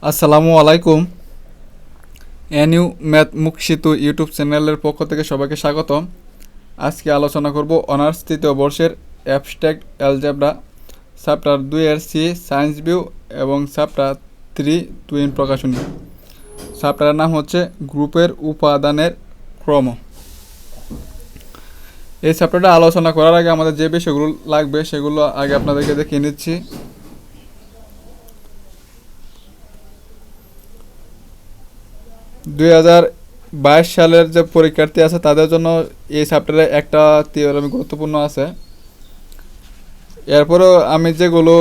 আসসালামু আলাইকুম। NU math মুখশিতু YouTube চ্যানেলের পক্ষ থেকে সবাইকে স্বাগতম। আজকে আলোচনা করব অনার্স তৃতীয় বর্ষের অ্যাবস্ট্রাক্ট অ্যালজেব্রা চ্যাপ্টার 2 এর সি সায়েন্স ভিউ এবং চ্যাপ্টার 3 টুইন প্রকাশনী। চ্যাপ্টারের নাম হচ্ছে গ্রুপের উপাদানের ক্রম। এই চ্যাপ্টারটা আলোচনা করার আগে আমাদের যে বিষয়গুলো লাগবে সেগুলো আগে আপনাদেরকে দেখিয়ে নিচ্ছি। 2022 সালের যে পরীক্ষার্থী আছে তাদের জন্য এই চ্যাপ্টারে একটা থিওরাম গুরুত্বপূর্ণ আছে। এরপরেও আমি যেগুলো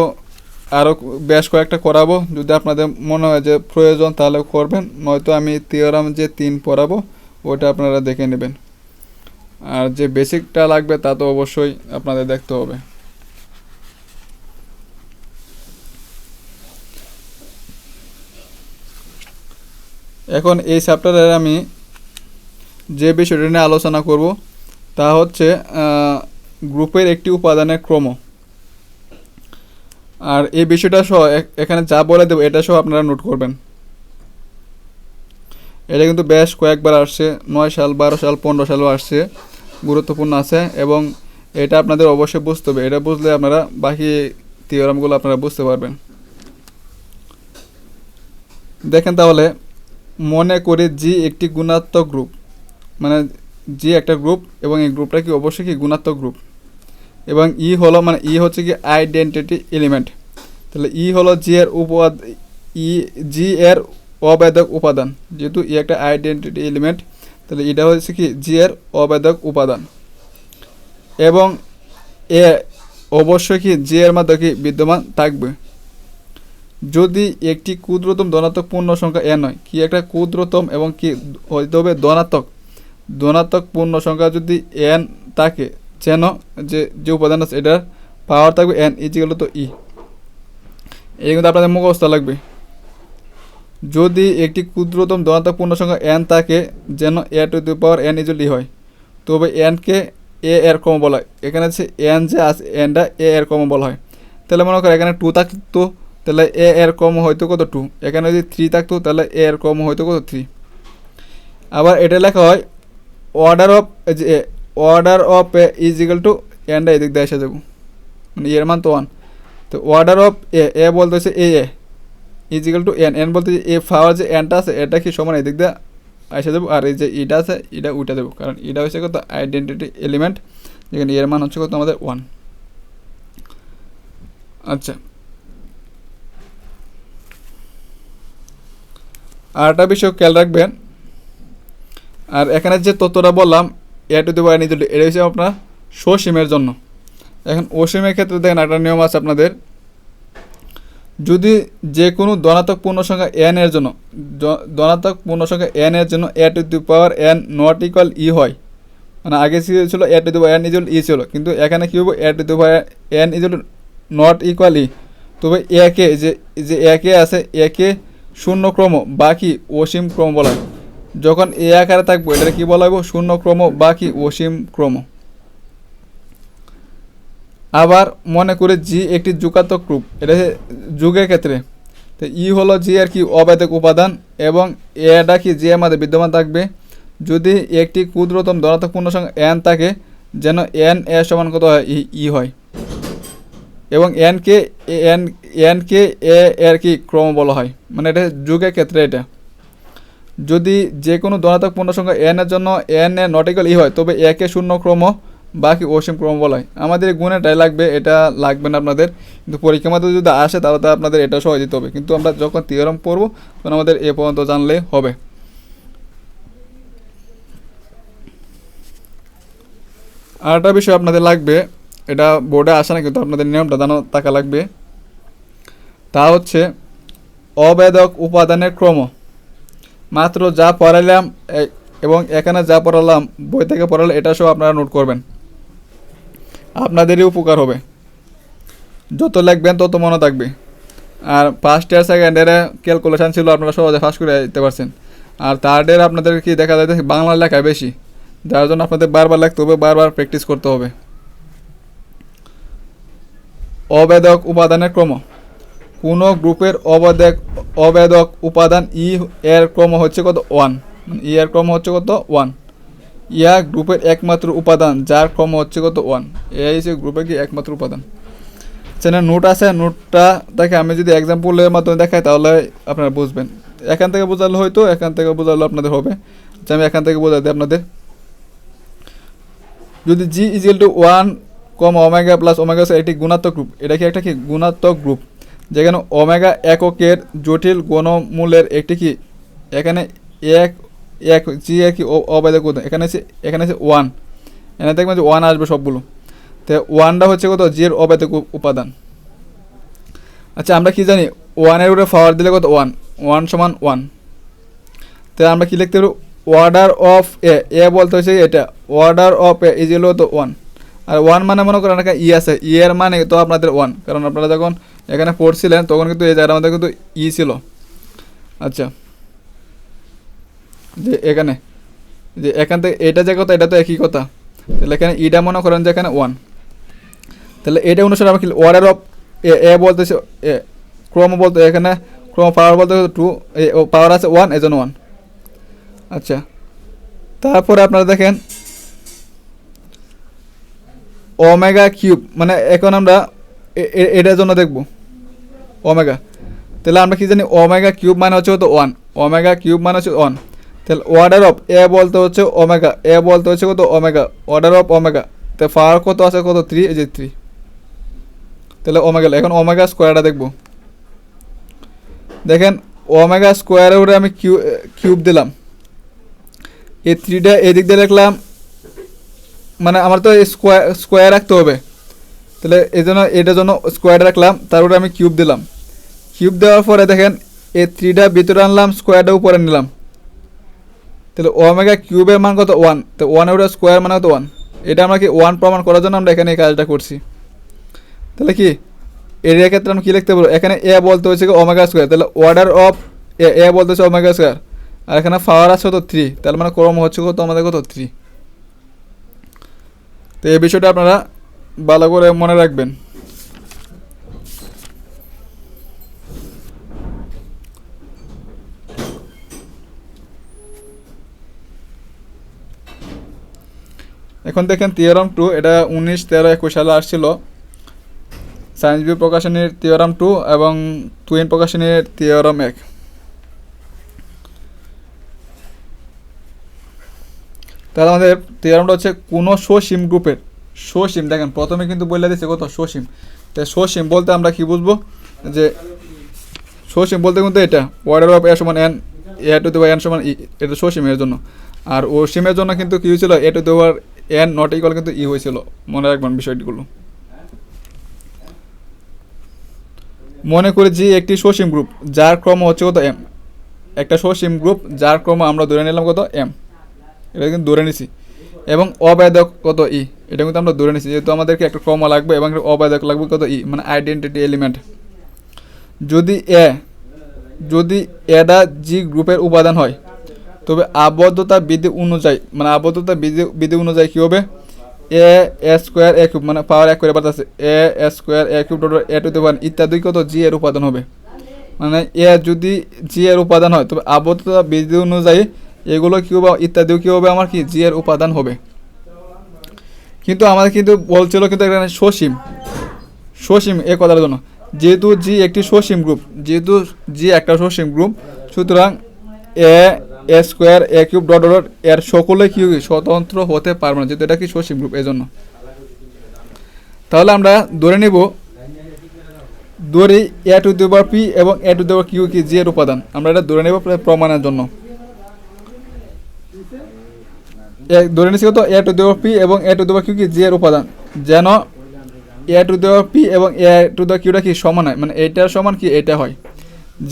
আরও বেশ কয়েকটা করাবো, যদি আপনাদের মনে হয় যে প্রয়োজন তাহলে করবেন, নয়তো আমি থিওরাম যে 3 পড়াবো ওটা আপনারা দেখে নেবেন। আর যে বেসিকটা লাগবে তা তো অবশ্যই আপনাদের দেখতে হবে। এখন এই চ্যাপ্টারের আমি যে বিষয়টি নিয়ে আলোচনা করব তা হচ্ছে গ্রুপের একটি উপাদানের ক্রম। আর এই বিষয়টা সহ এখানে যা বলে দেবো এটা সহ আপনারা নোট করবেন। এটা কিন্তু বেশ কয়েকবার আসছে, 9 সাল, 12 সাল, 15 সালও আসছে, গুরুত্বপূর্ণ আছে এবং এটা আপনাদের অবশ্যই বুঝতে হবে। এটা বুঝলে আপনারা বাকি থিওরামগুলো আপনারা বুঝতে পারবেন। দেখেন তাহলে, মনে করি জি একটি গুণাত্মক গ্রুপ, মানে জি একটা গ্রুপ এবং এই গ্রুপটা কি অবশ্যই কি গুণাত্মক গ্রুপ, এবং ই হলো মানে ই হচ্ছে কি আইডেন্টিটি এলিমেন্ট। তাহলে ই হলো জি এর ই জি এর অবেদক উপাদান। যেহেতু ই একটা আইডেন্টিটি এলিমেন্ট, তাহলে এটা হচ্ছে কি জি এর অবেদক উপাদান এবং এ অবশ্যই কি জি এর মধ্যে কি বিদ্যমান থাকবে। যদি একটি ক্ষুদ্রতম ধনাত্মক পূর্ণ সংখ্যা এন হয়, কি একটা ক্ষুদ্রতম এবং কি হইতে হবে ধনাত্মক, ধনাত্মক পূর্ণ সংখ্যা যদি এন থাকে, যেন যে যে উপাদান আছে এটার পাওয়ার থাকবে এন ইজিক্যাল টু ই। এই কিন্তু আপনাদের মুখস্থ লাগবে। যদি একটি ক্ষুদ্রতম ধনাত্মক পূর্ণ সংখ্যা এন থাকে, যেন a to the power n equal e হয়, তবে এনকে এ এর ক্রম বলা হয়। এখানে হচ্ছে এন যে আছে এনটা এ এর ক্রম বলা হয়। তাহলে মনে করো এখানে 2 থাকতো, তাহলে এ এর ক্রম হয়তো কত 2। এখানে যদি 3 থাকতো তাহলে এ এর ক্রম হয়তো কত 3। আবার এটা লেখা হয় order of a is equal to এনটা এদিক দিয়ে এসে যাবো, মানে এর মান তো 1। তো অর্ডার অফ এ বলতে হচ্ছে a is equal to n, n বলতে এ পাওয়ার যে এনটা আছে এটা কি সমান এদিক দিয়ে এসে দেবো, আর এই যে ইটা আছে এটা উঠে দেবো, কারণ এটা হচ্ছে কত আইডেন্টিটি এলিমেন্ট, যেখানে এর মান হচ্ছে কত আমাদের 1। আচ্ছা, আর একটা বিষয় খেয়াল রাখবেন, আর এখানে যে তথ্যটা বললাম a to the power n equal to, এটা হচ্ছে আপনার সসীমের জন্য। এখন অসীমের ক্ষেত্রে দেখেন একটা নিয়ম আছে আপনাদের, যদি যে কোনো ধনাত্মক পূর্ণ সংখ্যা এন এর জন্য, ধনাত্মক পূর্ণ সংখ্যা এন এর জন্য a to the power n not equal e হয়, মানে আগে ছিল a to the power n equal e ছিল, কিন্তু এখানে কী হবে a to the power n equal not equal e, তবে একে যে একে আছে একে শূন্য ক্রম বাকি অসীম ক্রম বলা হয়। যখন এ আকারে থাকবো এটা কি বলা হবে, শূন্য ক্রম বাকি অসীম ক্রম। আবার মনে করে জি একটি যুগাত্মক গ্রুপ, এটা যুগের ক্ষেত্রে, তো ই হলো জি এর কি অবেদক উপাদান এবং এটা কি জি এর মধ্যে বিদ্যমান থাকবে যদি একটি ক্ষুদ্রতম ধনাত্মক পূর্ণ সংখ্যা এন থাকে, যেন এন এ সমান কত হয় ই হয়, এবং এনকে এ এর কি ক্রম বলা হয়, মানে এটা যুগের ক্ষেত্রে। এটা যদি যে কোনো ধনাত্মক পূর্ণ সংখ্যা এন এর জন্য N A not equal e হয়, তবে একে শূন্য ক্রম বাকি অসীম ক্রম বলা হয়। আমাদের গুণেটাই লাগবে, এটা লাগবে না আপনাদের, কিন্তু পরীক্ষার মধ্যে যদি আসে তাহলে তো আপনাদের এটা সহজ দিতে হবে, কিন্তু আমরা যখন থিওরাম পড়বো তখন আমাদের এ পর্যন্ত জানলে হবে। আর একটা বিষয় আপনাদের লাগবে, এটা বোর্ডে আসে না কিন্তু আপনাদের নিয়মটা জানা থাকা লাগবে, তা হচ্ছে অবেদক উপাদানের ক্রম। মাত্র যা পড়ালাম এবং এখানে যা পড়ালাম বই থেকে পড়ালে এটা সব আপনারা নোট করবেন, আপনাদেরই উপকার হবে। যত লিখবেন তত মনে থাকবে। আর ফার্স্ট ইয়ার সেকেন্ড ইয়ারে ক্যালকুলেশন ছিল, আপনারা সহজে ফাঁস করে দিতে পারছেন। আর থার্ড ইয়ার আপনাদের কি দেখা যায় বাংলা লেখা বেশি, যার জন্য আপনাদের বারবার লিখতে হবে, বারবার প্র্যাকটিস করতে হবে। অবেদক উপাদানের ক্রম, কোনো গ্রুপের অবেদক উপাদান ই এর ক্রম হচ্ছে কত 1, মানে ই এর ক্রম হচ্ছে কত 1। ইয়া গ্রুপের একমাত্র উপাদান যার ক্রম হচ্ছে কত 1। এই হচ্ছে গ্রুপের কি একমাত্র উপাদান। সেখানে নোট আছে, নোটটা দেখে আমি যদি এক্সাম্পলের মাধ্যমে দেখাই তাহলে আপনারা বুঝবেন। এখান থেকে বোঝালে হয়তো, এখান থেকে বোঝালে আপনাদের হবে। আচ্ছা আমি এখান থেকে বোঝাই দিই আপনাদের। যদি g is equal to 1, omega plus omega একটি গুণাত্মক গ্রুপ, এটা কি একটা কি গুণাত্মক গ্রুপ, যেখানে ওমেগা এককের জটিল গণমূলের একটি কি, এখানে এক জি এর কি অবেদক উপাদান, এখানে আছে 1, এখানে দেখবেন যে 1 আসবে সবগুলো। তো 1টা হচ্ছে কত জি এর অবেদক উপাদান। আচ্ছা আমরা কি জানি 1 এর উপরে পাওয়ার দিলে কত 1 সমান 1। তো আমরা কি লিখতে পারবো, অর্ডার অফ এ বলতে হচ্ছে এটা, অর্ডার অফ এ ইজ হলো তো 1। আর 1 মানে মনে করেন এখানে ই আছে, ই এর মানে তো আপনাদের 1, কারণ আপনারা যখন এখানে পড়ছিলেন তখন কিন্তু এই জায়গার মধ্যে কিন্তু ই ছিল। আচ্ছা যে এখানে যে এখান থেকে এটা যে কথা, এটা তো একই কথা, তাহলে এখানে ইটা মনে করেন যে এখানে 1। তাহলে এটা অনুসারে আমরা কি অর্ডার অফ এ বলতেছে ক্রম বলতে, এখানে ক্রম পাওয়ার বলতে 2, পাওয়ার আছে 1, এজন্য 1। আচ্ছা তারপরে আপনারা দেখেন ওমেগা কিউব, মানে এখন আমরা এটার জন্য দেখব ওমেগা। তাহলে আমরা কি জানি ওমেগা কিউব মানে হচ্ছে কত 1, ওমেগা কিউব মানে হচ্ছে 1। তাহলে অর্ডার অফ এ বলতে হচ্ছে ওমেগা, এ বলতে হচ্ছে কত ওমেগা, অর্ডার অফ ওমেগা। তো পাওয়ার কত আছে কত 3, এই যে 3। তাহলে ওমেগা, এখন ওমেগা স্কোয়ারটা দেখব। দেখেন ওমেগা স্কোয়ারের উপরে আমি কিউব দিলাম, এই 3টা এদিক দিয়ে লিখলাম, মানে আমার তো স্কোয়ার রাখতে হবে, তাহলে এই জন্য এটার জন্য স্কোয়ার রাখলাম, তারপরে আমি কিউব দিলাম। কিউব দেওয়ার পরে দেখেন এই 3টা ভিতরে আনলাম, স্কোয়ারটা উপরে নিলাম, তাহলে ওমেগা কিউবের মান কত 1। তো 1 এর স্কোয়ার মানে কত 1। এটা আমরা কি 1 প্রমাণ করার জন্য আমরা এখানে এই কাজটা করছি। তাহলে কি এর ক্ষেত্রে আমি কী লিখতে পারবো, এখানে এ বলতে হচ্ছে ওমেগা স্কোয়ার, তাহলে অর্ডার অফ এ বলতে হচ্ছে ওমেগা স্কোয়ার, আর এখানে পাওয়ার আছে কত 3, তাহলে মানে ক্রম হচ্ছে কত আমাদের কত 3। তো এই বিষয়টা আপনারা ভালো করে মনে রাখবেন। এখন দেখেন থিওরাম 2, এটা 19, 13, 21 সালে আসছিল সায়েন্স বই প্রকাশনীর থিওরাম 2 এবং টুইন প্রকাশনীর থিওরাম 1। তাহলে আমাদের থিওরামটা হচ্ছে কোনো সসীম গ্রুপের, সসীম দেখেন প্রথমে কিন্তু বলে দিচ্ছে কত সসীম। তাই সসীম বলতে আমরা কি বুঝবো, যে সসীম বলতে কিন্তু এটা অর্ডার অফ এ সমান N, A to the power N সমান ই, এটা সসীমের জন্য। আর অসীমের জন্য কিন্তু কি হয়েছিল, a to the power n not equal কিন্তু ই হয়েছিল, মনে রাখবেন বিষয়গুলো। মনে করি যে একটি সসীম গ্রুপ যার ক্রম হচ্ছে কত এম, একটা সসীম গ্রুপ যার ক্রম আমরা ধরে নিলাম কত এম, এটা কিন্তু ধরে নিছি, এবং অবেদক কত ই, এটা কিন্তু আমরা ধরে নিছি, যেহেতু আমাদেরকে একটা ক্রম লাগবে এবং অবেদক লাগবে কত ই, মানে আইডেন্টিটি এলিমেন্ট। যদি এডা জি গ্রুপের উপাদান হয়, তবে আবদ্ধতা বিধি অনুযায়ী, মানে আবদ্ধতা বিধি অনুযায়ী কী হবে, এ স্কোয়ার এ কিউব, মানে পাওয়ার 1 করে বাড়তেছে, a square a cube dot a to the power ইত্যাদি কত জি এর উপাদান হবে। মানে এ যদি জি এর উপাদান হয়, তবে আবদ্ধতা বিধি অনুযায়ী এগুলো কী হবে, ইত্যাদিও কী হবে, আমার কি জি এর উপাদান হবে। কিন্তু আমাদের কিন্তু বলছিল কিন্তু এখানে সসীম এ কথার জন্য, যেহেতু জি একটি সসীম গ্রুপ, যেহেতু জি একটা সসীম গ্রুপ, সুতরাং এ square a cube dot dot এর সকলে কি স্বতন্ত্র হতে পারবে না, যেহেতু এটা কি সসীম গ্রুপ এজন্য। তাহলে আমরা ধরে নিব, ধরি এ টু দি পাওয়ার পি এবং এ টু দি পাওয়ার কিউ কি জি এর উপাদান, আমরা এটা ধরে নেব প্রমাণের জন্য। ধরে নিচ্ছি কত এ টু দি পাওয়ার পি এবং এ টু দি পাওয়ার কিউ কি জি এর উপাদান, যেন a to the power P এবং এ টু দি কিউটা কি সমান হয়, মানে এইটার সমান কি এটা হয়,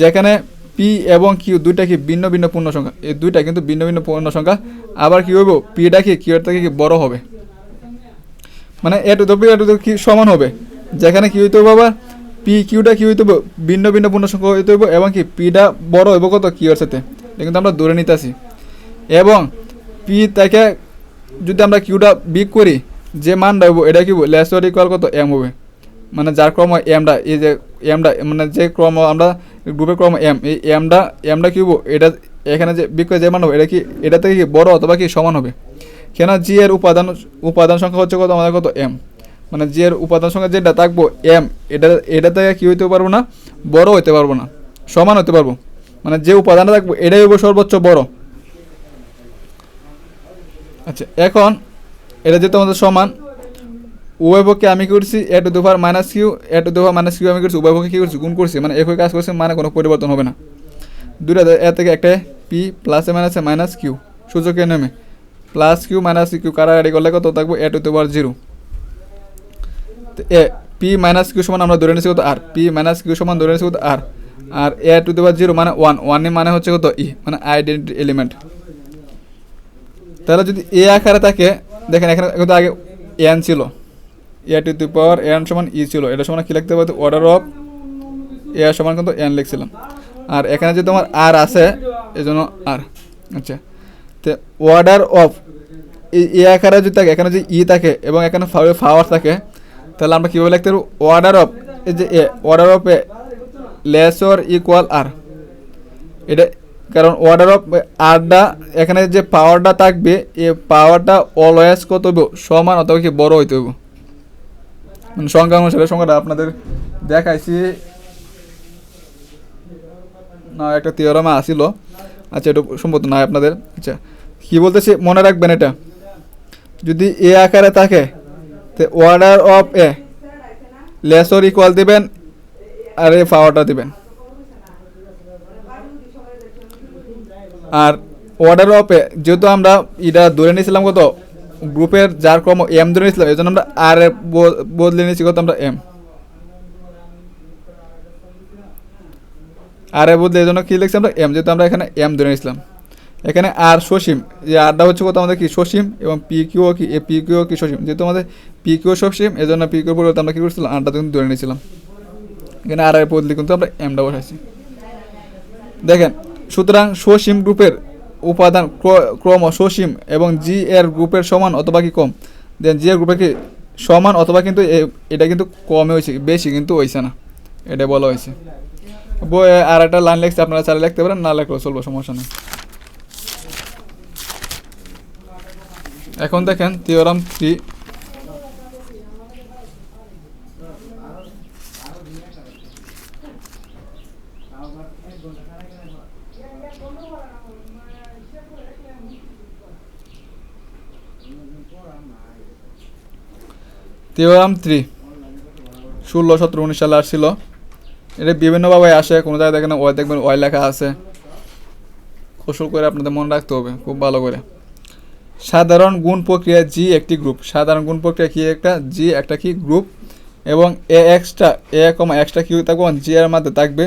যেখানে পি এবং কিউ দুইটা কি ভিন্ন ভিন্ন পূর্ণ সংখ্যা, এই দুইটা কিন্তু ভিন্ন ভিন্ন পূর্ণ সংখ্যা। আবার কি হইব, পিটা কি কিউর থেকে কি বড় হবে, মানে a to the p a to the কি সমান হবে, যেখানে কি হইতে হবে আবার পি কিউটা কি হইতে হবে ভিন্ন ভিন্ন পূর্ণ সংখ্যা হইতে হবে, এবং কি পিটা বড় হইব কত কিউর সাথে, এটা কিন্তু আমরা ধরে নিতেছি। এবং পি থেকে যদি আমরা কিউটা বিগ করি, যে মান হইব এটা কি লেস অর ইকুয়াল কত এম হবে, মানে যার ক্রম হয় এমটা, এই যে এমটা মানে যে ক্রম আমরা গ্রুপের ক্রম এম, এই এমটা কি হবো, এটা এখানে যে বিক্রয় যে মান হবে এটা কি এটা থেকে কি বড় অথবা কি সমান হবে। কেন জি এর উপাদান সংখ্যা হচ্ছে কত আমাদের কত এম, মানে জি এর উপাদান সংখ্যা যেটা থাকবো এম, এটা থেকে কি হইতে পারবো না, বড় হইতে পারবো না, সমান হতে পারবো। মানে যে উপাদানটা থাকবো এটাই হবো সর্বোচ্চ বড়। আচ্ছা এখন এটা যেহেতু আমাদের সমান, উভয় পক্ষে আমি কি করছি a to the power minus q, a to the power minus q আমি করছি উভয় পক্ষে কী করছি গুণ করছি, মানে একই কাজ করছি, মানে কোনো পরিবর্তন হবে না। দুইটা এ থেকে একটা পি প্লাসে মাইনাসে মাইনাস কিউ সূচকের নেমে প্লাস কিউ মাইনাস কিউ কারাকারি করলে কত থাকবো a to the power 0। A p minus q সমান আমরা ধরে নিচ্ছি কত আর, পি মাইনাস কিউ সমান ধরে নিচ্ছি কত আর, আর এ টু দি পাওয়ার 0 মানে 1 মানে হচ্ছে কত ই, মানে আইডেন্টিটি এলিমেন্ট। তাহলে যদি এ আকারে থাকে, দেখেন এখানে কিন্তু আগে এন ছিল, a to the power N সমান ই ছিল, এটা সমান কী লিখতে পারতো অর্ডার অফ এ সমান কিন্তু এন লিখছিলাম। আর এখানে যদি তোমার আর আছে এই জন্য আর। আচ্ছা তো অর্ডার অফ এই এ আকারে যদি থাকে, এখানে যদি ই থাকে এবং এখানে পাওয়ার থাকে, তাহলে আমরা কীভাবে লিখতে পারবো অর্ডার অফ এই যে a, order of a less or equal r. এটা কারণ অর্ডার অফ আরটা এখানে যে পাওয়ারটা থাকবে এই পাওয়ারটা অলওয়েজ কত হবে সমান অথবা কি বড় হইতে হবে, মানে সংখ্যা অনুসারে সংখ্যাটা আপনাদের দেখাইছি না, একটা থিওরামে আসিল। আচ্ছা এটা সম্ভবত নয় আপনাদের। আচ্ছা কী বলতেছি মনে রাখবেন, এটা যদি এ আকারে থাকে তো order of a less or equal দিবেন আর এই পাওয়ারটা দিবেন। আর অর্ডার অফ এ যেহেতু আমরা এটা ধরে নিয়েছিলাম কত গ্রুপের যার ক্রম এম ধরে নিয়েছিলাম, এই জন্য আমরা আর এ বদলে নিয়েছি কত আমরা এম, আর এ বদলে এই জন্য কী লিখছি আমরা এম, যেহেতু আমরা এখানে এম ধরে নিয়েছিলাম। এখানে আর সসীম, যে আরটা হচ্ছে কত আমাদের কি সসীম, এবং পি কিউ কি এ পি কিউ কি সসীম, যেহেতু আমাদের পি কিউ সসীম এই জন্য পি কিউ পরিবর্তে আমরা কী করছিলাম আরটা কিন্তু ধরে নিয়েছিলাম। এখানে আর এর বদলে কিন্তু আমরা এমটা বসাইছি। দেখেন সুতরাং সসীম গ্রুপের উপাদান ক্রম সসীম এবং জি এর গ্রুপের সমান অথবা কি কম, দেন জি এর গ্রুপে কি সমান অথবা কিন্তু এটা কিন্তু কমে হয়েছে, বেশি কিন্তু হয়েছে না, এটা বলা হয়েছে। বই আর একটা লাইন লিখছে, আপনারা চালিয়ে লিখতে পারেন, না লিখলেও চলবো, সমস্যা নেই। এখন দেখেন থিওরাম 3, থিওরাম 3 16, 17, 19 সালে আসছিল। এটা বিভিন্নভাবে আসে, কোনো জায়গায় দেখেন ওয়াই দেখবেন ওয়াই লেখা আছে, কৌশল করে আপনাদের মনে রাখতে হবে খুব ভালো করে। সাধারণ গুণ প্রক্রিয়া জি একটি গ্রুপ, সাধারণ গুণ প্রক্রিয়া কি একটা জি একটা কি গ্রুপ, এবং এ এক্সট্রা এক্সট্রা কিউ থাকবে জি এর মধ্যে থাকবে।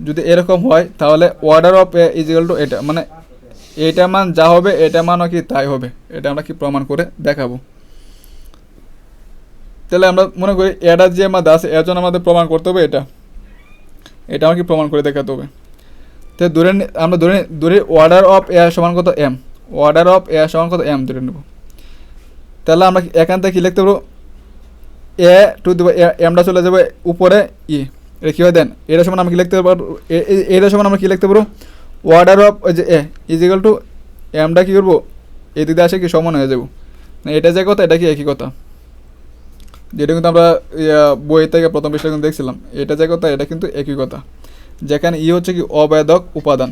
যদি এরকম হয় তাহলে অর্ডার অফ এ ইজিক্যাল টু এটা, মানে এইটা মান যা হবে এটা মানও কি তাই হবে। এটা আমরা কি প্রমাণ করে দেখাবো। তাহলে আমরা মনে করি এটা যে মধ্যে আছে এর জন্য আমাদের প্রমাণ করতে হবে এটা আমাকে প্রমাণ করে দেখাতে হবে। তো আমরা ধরে অর্ডার অফ এ সমান কত এম, অর্ডার অফ এ সমান কত এম ধরে নেব। তাহলে আমরা এখান থেকে কী লিখতে পারবো এ টু দেবো এমটা চলে যাবে উপরে ই, এটা কী হয় দেন এটা সমান আমরা কী লিখতে পারবো, এটা সমান আমরা কী লিখতে পারবো অর্ডার অফ ওই যে এ ইজিক্যাল টু এমটা কী করবো এদিকে আসে কি সমান হয়ে যাবো, এটা যে কথা এটা কি একই কথা, যেটা কিন্তু আমরা বই থেকে প্রথম বিষয় কিন্তু দেখছিলাম, এটা যে কথা এটা কিন্তু একই কথা। যেখানে ই হচ্ছে কি অবেদক উপাদান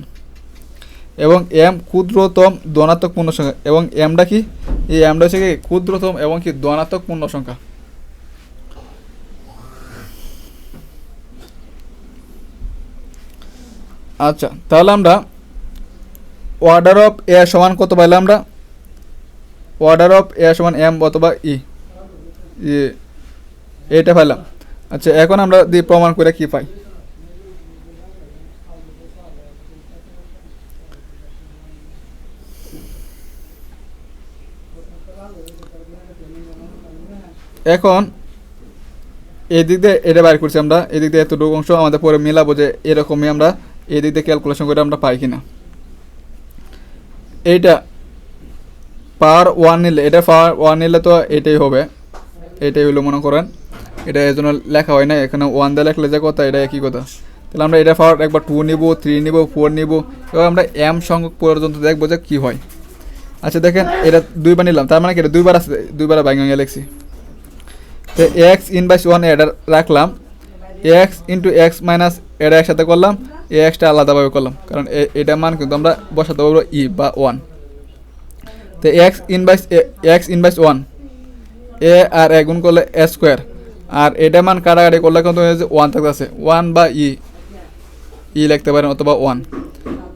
এবং এম ক্ষুদ্রতম ধনাত্মক পূর্ণ সংখ্যা, এবং এমটা কি এই এমটা হচ্ছে কি ক্ষুদ্রতম এবং কি ধনাত্মক পূর্ণ সংখ্যা। আচ্ছা তাহলে আমরা অর্ডার অফ এ সমান কত পাইলাম আমরা, অর্ডার অফ এ সমান এম অথবা ই এটা পাইলাম। আচ্ছা এখন আমরা দিয়ে প্রমাণ করে কি পাই। এখন এদিক দিয়ে এটা বাইর করছি আমরা, এদিক দিয়ে এতটুকু অংশ আমাদের পরে মিলাবো যে এরকমই আমরা এদিক দিয়ে ক্যালকুলেশন করে আমরা পাই কিনা। এইটা পাওয়ার 1 নিলে, এটা পাওয়ার 1 নিলে তো এটাই হবে, এটাই হলো মনে করেন এটা এর জন্য লেখা হয় না, এখানে 1 দিয়ে লেখলে যে কথা এটা একই কথা। তাহলে আমরা এটা পাওয়ার একবার 2 নিব, 3 নিব, 4 নিব, এবার আমরা m সংখ্যক পর্যন্ত দেখবো যে কী হয়। আচ্ছা দেখেন এটা 2বার নিলাম, তার মানে কি এটা 2বার আছে, 2বার ভাঙিয়ে লিখছি। তো x ইনভার্স 1 এটা রাখলাম, x ইন্টু এক্স মাইনাস এটা একসাথে করলাম, এ এক্সটা আলাদাভাবে করলাম, কারণ এটা মান কিন্তু আমরা বসাতে পারবো ই বা 1। তো এক্স ইনভার্স 1 এ আর এ গুণ করলে এ স্কোয়ার, আর এটা মান কাটাকাটি করলে কিন্তু 1 থাকতেছে, 1 বা ই লিখতে পারেন অথবা 1,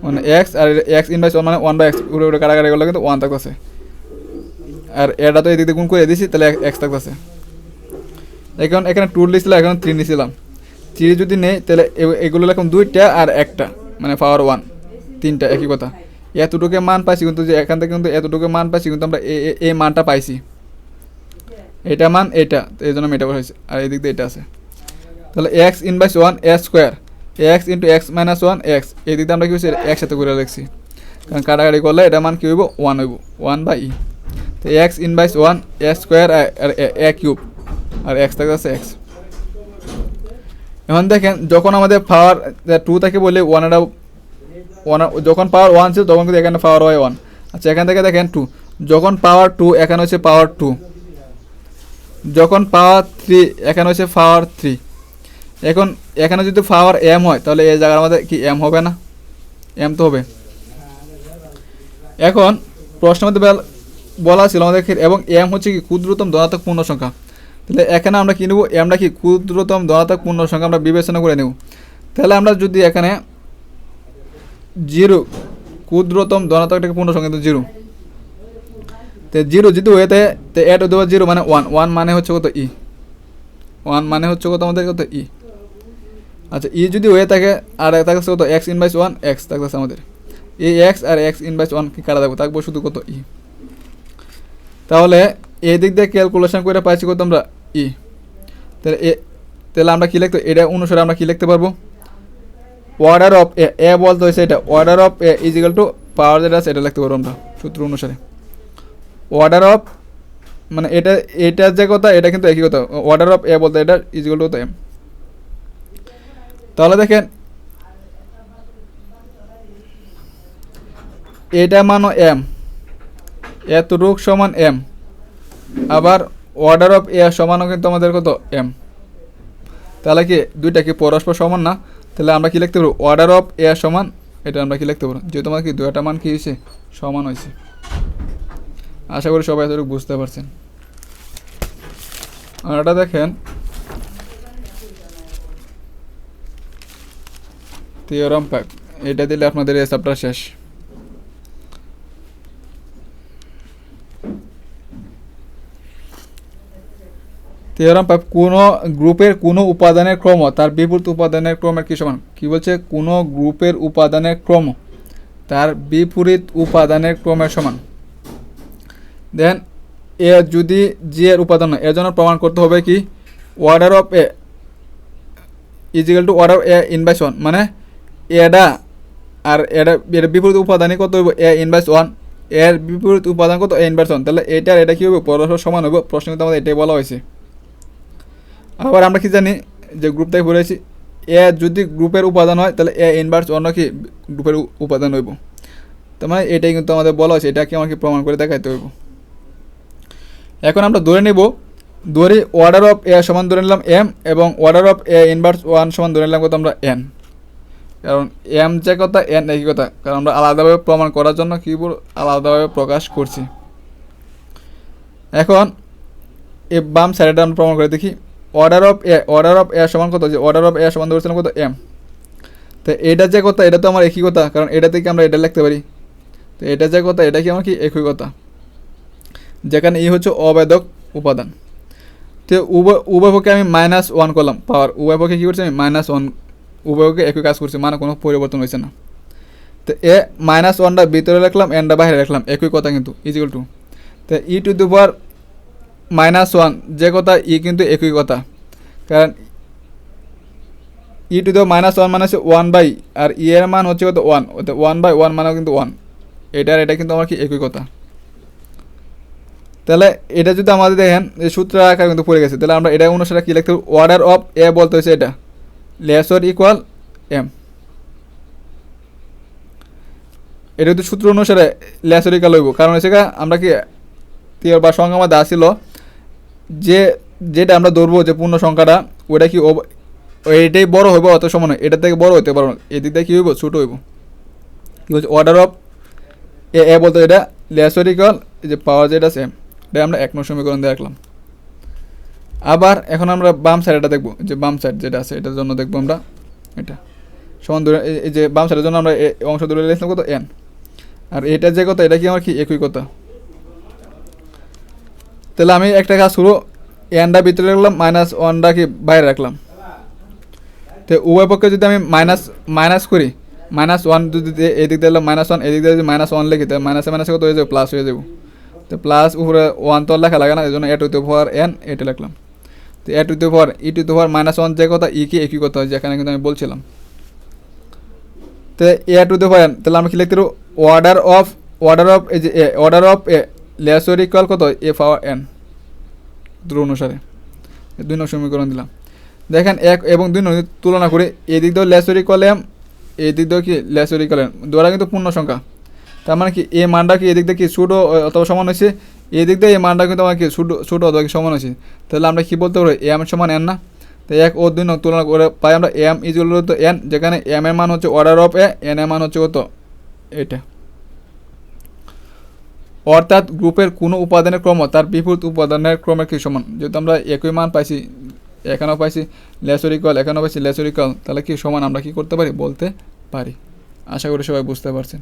মানে এক্স আর এক্স ইনভার্স 1 মানে 1 বা এক্স উড়ে উড়ে কাটাকাটি করলে কিন্তু 1 থাকতেছে, আর এটা তো এদিকে গুণ করে দিয়েছি তাহলে এক্স থাকতেছে। এখন এখানে 2 লিখছিলাম, এখন 3 নিয়েছিলাম, 3 যদি নেই তাহলে এগুলো লিখলাম 2টা আর 1টা, মানে পাওয়ার 1, 3টা একই কথা। এতটুকু মান পাইছি কিন্তু, যে এখান থেকে কিন্তু এতটুকু মান পাইছি কিন্তু আমরা এই মানটা পাইছি, এটা মান এটা, তো এই জন্য আমি এটা বসাইছি, আর এই দিক দিয়ে এটা আছে। তাহলে x inverse 1 a square x into x minus 1 x, এই দিক দিয়ে আমরা কী হচ্ছে একসাথে করে লিখছি, কারণ কাটাকাটি করলে এটা মান কী হইব 1 হইব, 1 বা ই। তো x inverse 1 a square R A cube, R x থাকতেছে এক্স। এখন দেখেন যখন আমাদের পাওয়ার 2 থেকে বললে 1 যখন পাওয়ার 1 ছিল তখন কিন্তু এখানে পাওয়ার হয় 1। আচ্ছা এখান থেকে দেখেন 2, যখন পাওয়ার 2 এখানে হচ্ছে পাওয়ার 2, যখন পাওয়ার 3 এখানে হচ্ছে পাওয়ার 3। এখন এখানে যদি পাওয়ার m হয় তাহলে এই জায়গার মধ্যে কি m হবে না? m তো হবে। এখন প্রশ্নের মধ্যে বলা ছিল আমাদের, এবং m হচ্ছে কি ক্ষুদ্রতম ধনাত্মক পূর্ণ সংখ্যা, তাহলে এখানে আমরা কী নেব, আমরা কি ক্ষুদ্রতম ধনাত্মক পূর্ণ সংখ্যা আমরা বিবেচনা করে নেব। তাহলে আমরা যদি এখানে 0 ক্ষুদ্রতম ধনাত্মক একটা পূর্ণ সংখ্যা কিন্তু 0, তো 0 যদি হয়ে থাকে তো এ টু দি পাওয়ার 0 মানে 1, 1 মানে হচ্ছে কত ই, 1 মানে হচ্ছে কত আমাদের কত ই। আচ্ছা ই যদি হয়ে থাকে আর থাকছে কত এক্স ইনভার্স 1 এক্স থাকতেছে আমাদের, এই এক্স আর এক্স ইনভার্স 1 কি কাটা থাকবো, থাকবো শুধু কত ই। তাহলে এই দিক দিয়ে ক্যালকুলেশন করে পাইছি কত আমরা ই। তাহলে আমরা কী লিখতে, এটা অনুসারে আমরা কী লিখতে পারবো, অর্ডার অফ এ বলতে হয়েছে এটা, order of a is equal to power যেটা আছে এটা লিখতে পারবো আমরা সূত্র অনুসারে। অর্ডার অফ মানে এটা যে কথা এটা কিন্তু একই কথা, অর্ডার অফ এ বলতে এটা ইজ ইকুয়াল টু এম। তাহলে দেখেন এটা মানো এম, এতটুক সমান এম, আবার অর্ডার অফ এ সমানও কিন্তু আমাদের কত এম। তাহলে কি দুইটা কি পরস্পর সমান না? তাহলে আমরা কি লিখতে পারবো, অর্ডার অফ এ সমান এটা আমরা কি লিখতে পারবো, যেহেতু আমার কি দুইটা মান কি হয়েছে সমান হয়েছে। আশা করি সবাই এতটুকু বুঝতে পারছেন। আর এটা দেখেন থিওরাম 5, এটা দিলে আপনাদের এই চ্যাপ্টার শেষ। থিওরাম 5, কোনো গ্রুপের কোনো উপাদানের ক্রম তার বিপরীত উপাদানের ক্রমের কি সমান। কি বলছে, কোনো গ্রুপের উপাদানের ক্রম তার বিপরীত উপাদানের ক্রমের সমান। দেন এ যদি জি এর উপাদান হয়, এর জন্য প্রমাণ করতে হবে কি, order of a is equal two order A inverse 1, মানে এটা আর এর বিপরীত উপাদানই কত হইব এ ইনভার্স 1, এর বিপরীত উপাদান কত এ ইনভার্স 1, তাহলে এটা এটা কী হবে পরস্পর সমান হইব। প্রশ্ন কিন্তু আমাদের এটাই বলা হয়েছে। আবার আমরা কি জানি যে গ্রুপ থেকে পড়েছি, এ যদি গ্রুপের উপাদান হয় তাহলে এ ইনভার্স 1 কি গ্রুপের উপাদান হইব। তার মানে এটাই কিন্তু আমাদের বলা হয়েছে, এটাকে আমাকে প্রমাণ করে দেখাইতে হইব। এখন আমরা ধরে নিব, ধরি অর্ডার অফ এ সমান ধরে নিলাম এম, এবং অর্ডার অফ এ ইনভার্স 1 সমান ধরে নিলাম কত আমরা এন, কারণ এম যে কথা এন একই কথা, কারণ আমরা আলাদাভাবে প্রমাণ করার জন্য কী আলাদাভাবে প্রকাশ করছি। এখন এই বাম সাইডটা আমরা প্রমাণ করে দেখি, অর্ডার অফ এ সমান কত, যে অর্ডার অফ এ সমান ধরেছিলাম কত এম, তো এটা যে কথা এটা তো আমার একই কথা, কারণ এটা থেকে আমরা এটা লিখতে পারি। তো এটা যে কথা এটা কি আমার কি একই কথা, যেখানে ই হচ্ছে অবেদক উপাদান। তো উভয়পক্ষে আমি -1 করলাম পাওয়ার, উভয়পক্ষে কী করছি আমি -1, উভয়পক্ষে একই কাজ করছি, মানে কোনো পরিবর্তন হয়েছে না। তো এ -1টা ভিতরে রাখলাম, এনটা বাইরে রাখলাম, একই কথা কিন্তু ইজিক্যাল টু। তো ই টু দি পাওয়ার -1 যে কথা ই কিন্তু একই কথা, কারণ ই টু দি -1 মানে হচ্ছে 1/, আর ই এর মান হচ্ছে কত 1, 1/1 মানেও কিন্তু 1, এটা কিন্তু আমার কি একই কথা। তাহলে এটা যদি আমাদের দেখেন এই সূত্র আকার কিন্তু পড়ে গেছে, তাহলে আমরা এটা অনুসারে কী লিখতে হবে, অর্ডার অফ এ বলতে হচ্ছে এটা লেসর ইকুয়াল এম। এটা কিন্তু সূত্র অনুসারে লেসর ইকুয়াল হইব, কারণ হচ্ছে আমরা কি বা সংখ্যা আমাদের আসছিল যে যেটা আমরা ধরবো যে পূর্ণ সংখ্যাটা ওইটা কি এটাই বড় হইব অত সমান, এটা থেকে বড় হইতে পারবো না, এদিক থেকে কী হইব ছোটো হইব। কী বলছে অর্ডার অফ এ বলতে এটা লেসর ইকুয়াল এই যে পাওয়ার যেটা সেম, এটা আমরা 1 নং সমীকরণ দিয়ে রাখলাম। আবার এখন আমরা বাম সাইডটা দেখবো, যে বাম সাইড যেটা আছে এটার জন্য দেখবো আমরা এটা সমান ধরে এই যে বাম সাইডের জন্য আমরা অংশ ধরে লিখলাম কত এন, আর এটা যে কথা এটা কি আমার কি একই কথা। তাহলে আমি একটা কাজ করবো, এনটা ভিতরে রাখলাম -1টা কি বাইরে রাখলাম। তো উভয় পক্ষে যদি আমি মাইনাস করি, -1 যদি এদিক দিয়ে -1 এদিক দিয়ে যদি -1 লিখি, তাহলে মাইনাসে কত হয়ে যাবে প্লাস হয়ে যাবো। তো প্লাস উপরে 1 তো লেখা লাগে না, এই জন্য a to the power N এটা লিখলাম। তো এ to the power E two the পাওয়ার -1 যে কথা ই কি একই কথা, যেখানে কিন্তু আমি বলছিলাম। তো এ টু দি পাওয়ার এন, তাহলে আমরা কি লিখতে পারবো অর্ডার অফ এই যে order of A lesser equal কত এ পাওয়ার এন দ্রুত অনুসারে 2 নং সমীকরণ দিলাম। দেখেন 1 এবং 2 নং তুলনা করে এদিক দিয়েও লেসর ইকুয়াল এম, এদিক দিয়েও কি লেসর ইকুয়াল এন, দুটো কিন্তু পূর্ণ সংখ্যা। তার মানে কি এ মানটা কি এদিক দিয়ে কি ছোটো অথবা সমান হয়েছে, এদিক দিয়ে এই মানটা কিন্তু আমার কি ছোটো অথবা সমান হয়েছে। তাহলে আমরা কি বলতে পারি এম সমান এন না। তো 1 ও 2 নং তুলনা করে পাই আমরা এম ইকুয়াল টু এন, যেখানে এম এর মান হচ্ছে অর্ডার অফ এ, এন এর মান হচ্ছে কত এটা। অর্থাৎ গ্রুপের কোনো উপাদানের ক্রম তার বিপরীত উপাদানের ক্রমের কি সমান। যেহেতু আমরা একই মান পাইছি, এখানেও পাইছি লেসর ইকুয়াল, এখানেও পাইছি লেসর ইকুয়াল, তাহলে কি সমান আমরা কি করতে পারি বলতে পারি। আশা করি সবাই বুঝতে পারছেন।